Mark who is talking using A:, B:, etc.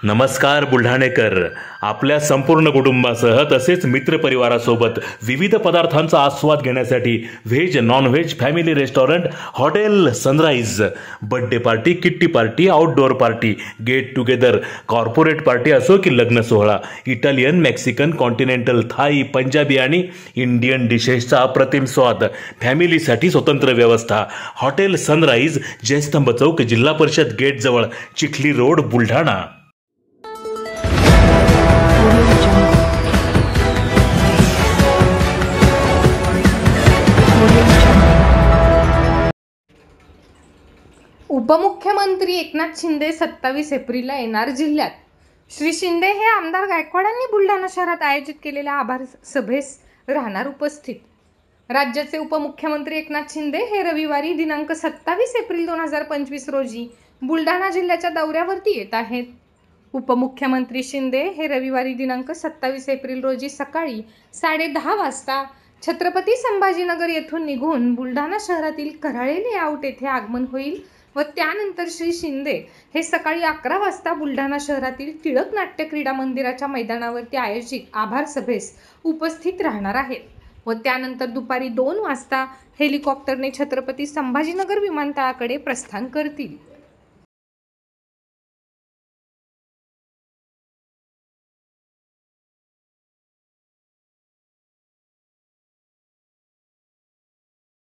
A: नमस्कार बुलढाणेकर. आपल्या संपूर्ण कुटुंबासह तसेच मित्रपरिवारासोबत विविध पदार्थांचा आस्वाद घेण्यासाठी veg non veg family restaurant hotel sunrise. Birthday party, kitty party, outdoor party, get together, corporate party असो की लग्न सोहळा, Italian, Mexican, continental, Thai, Punjabi आणि इंडियन डिशेसचा अप्रतिम स्वाद. फॅमिलीसाठी स्वतंत्र व्यवस्था. हॉटेल सनराइज, जयस्तंभ चौक, जिल्हा परिषद गेट जवळ, चिखली रोड, बुलढाणा.
B: उपमुख्यमंत्री एकनाथ शिंदे 27 एप्रिलला येणार जिल्ह्यात. श्री शिंदे हे आमदार गायकवाडांनी बुलढाणा शहरात आयोजित केलेल्या आभार सभेस राहणार उपस्थित. राज्याचे उपमुख्यमंत्री एकनाथ शिंदे हे रविवारी दिनांक 27 एप्रिल 2025 रोजी बुलढाणा जिल्ह्याच्या दौऱ्यावरती येत आहेत. उपमुख्यमंत्री शिंदे हे रविवारी दिनांक 27 एप्रिल रोजी सकाळी 10:30 वाजता छत्रपती संभाजीनगर येथून निघून बुलढाणा शहरातील कराळे लेआउट येथे आगमन होईल व त्यानंतर श्री शिंदे हे सकाळी 11 वाजता बुलढाणा शहरातील टिळक नाट्य क्रीडा मंदिराच्या मैदानावरती आयोजित आभार सभेस उपस्थित राहणार आहेत व त्यानंतर दुपारी 2 वाजता हेलिकॉप्टरने छत्रपती संभाजीनगर विमानतळाकडे प्रस्थान करतील.